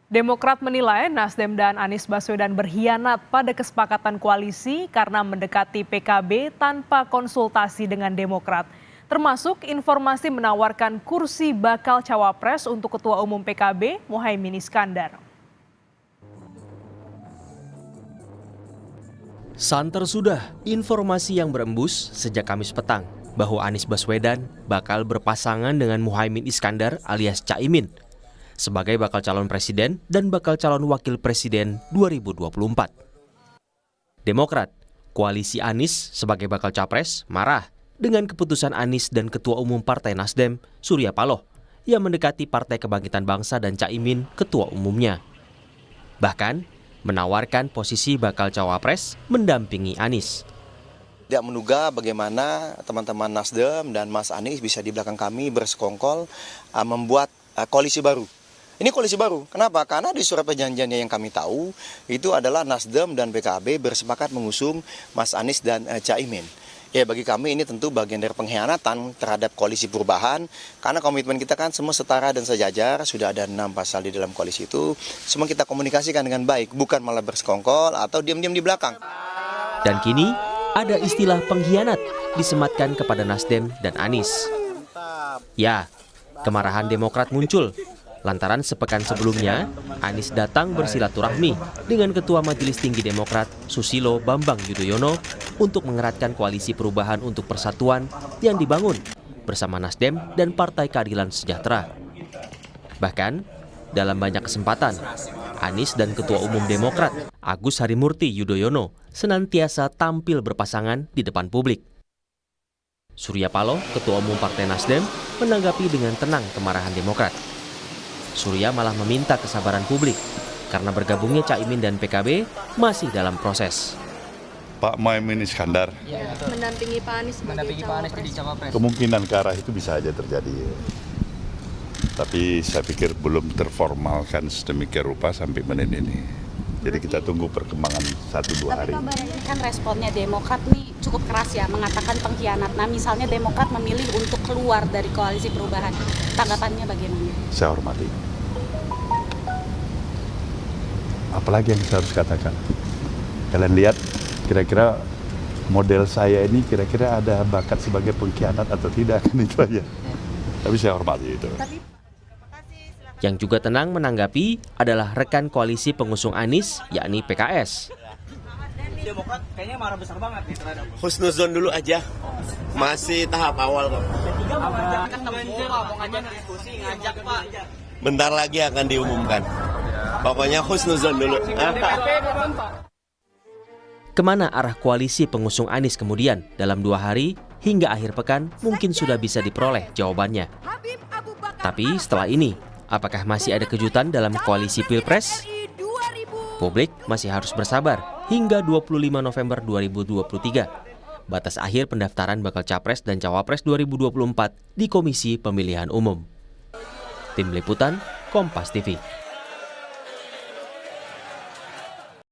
Demokrat menilai Nasdem dan Anies Baswedan berkhianat pada kesepakatan koalisi karena mendekati PKB tanpa konsultasi dengan Demokrat. Termasuk informasi menawarkan kursi bakal cawapres untuk Ketua Umum PKB Muhaimin Iskandar. Santer sudah informasi yang berembus sejak Kamis petang bahwa Anies Baswedan bakal berpasangan dengan Muhaimin Iskandar alias Caimin sebagai bakal calon presiden dan bakal calon wakil presiden 2024. Demokrat, koalisi Anies sebagai bakal capres, marah dengan keputusan Anies dan Ketua Umum Partai Nasdem, Surya Paloh, yang mendekati Partai Kebangkitan Bangsa dan Caimin ketua umumnya. Bahkan, menawarkan posisi bakal cawapres mendampingi Anies. Tidak menduga bagaimana teman-teman Nasdem dan Mas Anies bisa di belakang kami bersekongkol membuat koalisi baru. Ini koalisi baru. Kenapa? Karena di surat perjanjiannya yang kami tahu itu adalah Nasdem dan PKB bersepakat mengusung Mas Anies dan Caimin. Ya, bagi kami ini tentu bagian dari pengkhianatan terhadap koalisi perubahan. Karena komitmen kita kan semua setara dan sejajar. Sudah ada 6 pasal di dalam koalisi itu. Semua kita komunikasikan dengan baik, bukan malah bersekongkol atau diam-diam di belakang. Dan kini ada istilah pengkhianat disematkan kepada Nasdem dan Anies. Ya, kemarahan Demokrat muncul lantaran sepekan sebelumnya, Anies datang bersilaturahmi dengan Ketua Majelis Tinggi Demokrat, Susilo Bambang Yudhoyono, untuk mengeratkan koalisi perubahan untuk persatuan yang dibangun bersama Nasdem dan Partai Keadilan Sejahtera. Bahkan, dalam banyak kesempatan, Anies dan Ketua Umum Demokrat, Agus Harimurti Yudhoyono, senantiasa tampil berpasangan di depan publik. Surya Paloh, Ketua Umum Partai Nasdem, menanggapi dengan tenang kemarahan Demokrat. Surya malah meminta kesabaran publik karena bergabungnya Caimin dan PKB masih dalam proses. Pak Muhaimin Iskandar mendampingi Pak Anies jadi cawapres. Kemungkinan ke arah itu bisa saja terjadi. Tapi saya pikir belum terformalkan sedemikian rupa sampai menit ini. Jadi kita tunggu perkembangan 1-2 hari. Tapi kabarnya kan responnya Demokrat nih cukup keras ya, mengatakan pengkhianat. Nah misalnya Demokrat memilih untuk keluar dari koalisi perubahan. Tanggapannya bagaimana? Saya hormati. Apalagi yang saya harus katakan? Kalian lihat kira-kira model saya ini kira-kira ada bakat sebagai pengkhianat atau tidak, kan itu aja. Tapi saya hormati itu. Yang juga tenang menanggapi adalah rekan koalisi pengusung Anies, yakni PKS. Demokrat kayaknya marah besar banget nih terhadap. Husnuzon dulu aja, masih tahap awal kok. Bentar lagi akan diumumkan. Pokoknya husnuzon dulu. Kemana arah koalisi pengusung Anies kemudian dalam 2 hari hingga akhir pekan mungkin sudah bisa diperoleh jawabannya. Tapi setelah ini, apakah masih ada kejutan dalam koalisi Pilpres? Publik masih harus bersabar hingga 25 November 2023. Batas akhir pendaftaran bakal Capres dan Cawapres 2024 di Komisi Pemilihan Umum. Tim Liputan, Kompas TV.